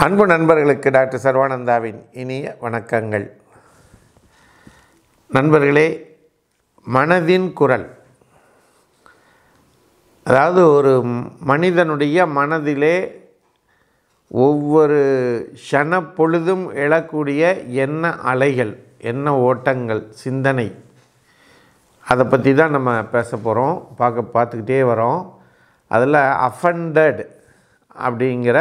அன்பு நண்பர்களுக்கு டாக்டர் சர்வானந்தாவின் இனிய வணக்கங்கள். நண்பர்களே, மனதின் குரல், அதாவது ஒரு மனிதனுடைய மனதிலே ஒவ்வொரு க்ஷணப்பொழுதும் எழக்கூடிய எண்ண அலைகள், எண்ண ஓட்டங்கள், சிந்தனை, அதை பற்றி தான் நம்ம பேச போகிறோம், பார்த்துக்கிட்டே வரோம். அதில் அஃபண்டட் அப்படிங்கிற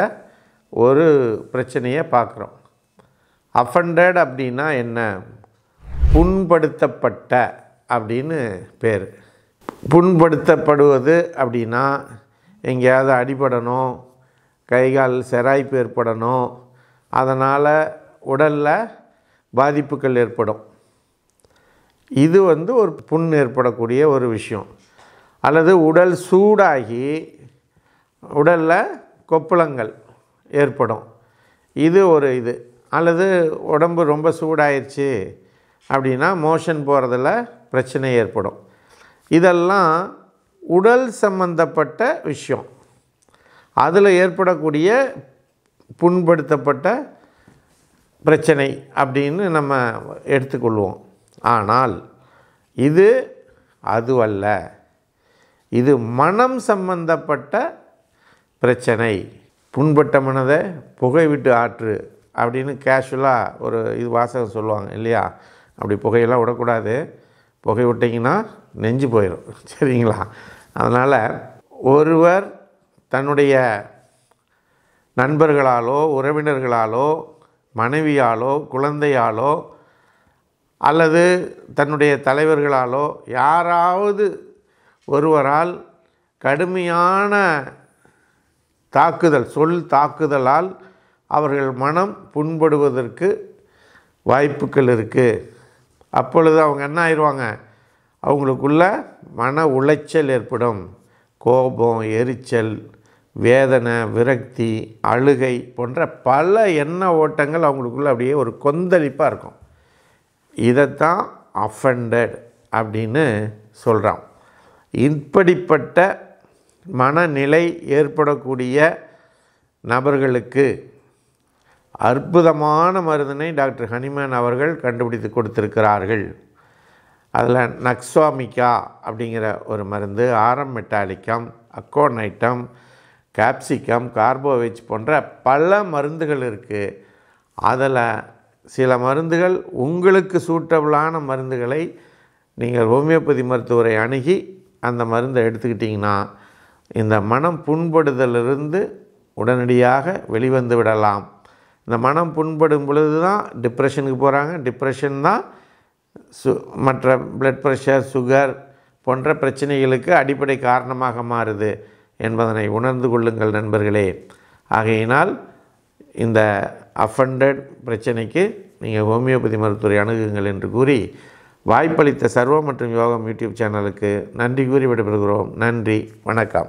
ஒரு பிரச்சனையை பார்க்குறோம். அஃபண்டட் அப்படின்னா என்ன? புண்படுத்தப்பட்ட அப்படின்னு பேர். புண்படுத்தப்படுவது அப்படின்னா எங்கேயாவது அடிபடணும், கைகால் சிராய்ப்பு ஏற்படணும், அதனால் உடலில் பாதிப்புகள் ஏற்படும். இது ஒரு புண் ஏற்படக்கூடிய ஒரு விஷயம். அல்லது உடல் சூடாகி உடலில் கொப்பளங்கள் ஏற்படும், இது ஒரு இது. அல்லது உடம்பு ரொம்ப சூடாயிருச்சு அப்படின்னா மோஷன் போகிறதுல பிரச்சனை ஏற்படும். இதெல்லாம் உடல் சம்பந்தப்பட்ட விஷயம். அதில் ஏற்படக்கூடிய புண்படுத்தப்பட்ட பிரச்சனை அப்படின்னு நம்ம எடுத்துக்கொள்வோம். ஆனால் இது அதுவல்ல. இது மனம் சம்பந்தப்பட்ட பிரச்சனை. புண்பட்ட மனதை புகை விட்டு ஆற்று அப்படின்னு கேஷுவலாக ஒரு இது வாசகம் சொல்லுவாங்க இல்லையா? அப்படி புகையெல்லாம் விடக்கூடாது. புகை விட்டிங்கன்னா நெஞ்சு போயிடும், சரிங்களா? அதனால் ஒருவர் தன்னுடைய நண்பர்களாலோ, உறவினர்களாலோ, மனைவியாலோ, குழந்தையாலோ, அல்லது தன்னுடைய தலைவர்களாலோ, யாராவது ஒருவரால் கடுமையான தாக்குதல், சொல் தாக்குதலால் அவர்கள் மனம் புண்படுவதற்கு வாய்ப்புகள் இருக்குது. அப்பொழுது அவங்க என்ன ஆயிடுவாங்க? அவங்களுக்குள்ள மன உளைச்சல் ஏற்படும். கோபம், எரிச்சல், வேதனை, விரக்தி, அழுகை போன்ற பல எண்ண ஓட்டங்கள் அவங்களுக்குள்ள அப்படியே ஒரு கொந்தளிப்பாக இருக்கும். இதைத்தான் அஃபண்டட் அப்படின்னு சொல்கிறோம். இப்படிப்பட்ட மனநிலை ஏற்படக்கூடிய நபர்களுக்கு அற்புதமான மருந்தினை டாக்டர் ஹனிமேன் அவர்கள் கண்டுபிடித்து கொடுத்திருக்கிறார்கள். அதில் நக்ஸாமிகா அப்படிங்கிற ஒரு மருந்து, ஆரம் மெட்டாலிக்கம், அக்கோனைட்டம், கேப்சிகம், கார்போவேச் போன்ற பல மருந்துகள் இருக்குது. அதில் சில மருந்துகள் உங்களுக்கு சூட்டபிளான மருந்துகளை நீங்கள் ஹோமியோபதி மருத்துவரை அணுகி அந்த மருந்தை எடுத்துக்கிட்டிங்கன்னா இந்த மனம் புண்படுதலிருந்து உடனடியாக வெளிவந்து விடலாம். இந்த மனம் புண்படும் பொழுது தான் டிப்ரெஷனுக்கு போகிறாங்க. டிப்ரெஷன் தான் மற்ற பிளட் ப்ரெஷர், சுகர் போன்ற பிரச்சனைகளுக்கு அடிப்படை காரணமாக மாறுது என்பதனை உணர்ந்து கொள்ளுங்கள் நண்பர்களே. ஆகையினால் இந்த அஃபண்டட் பிரச்சனைக்கு நீங்கள் ஹோமியோபதி மருத்துவரை அணுகுங்கள் என்று கூறி, வாய்ப்பளித்த சர்வம் மற்றும் யோகம் யூடியூப் சேனலுக்கு நன்றி கூறி விடைபெறுகிறோம். நன்றி, வணக்கம்.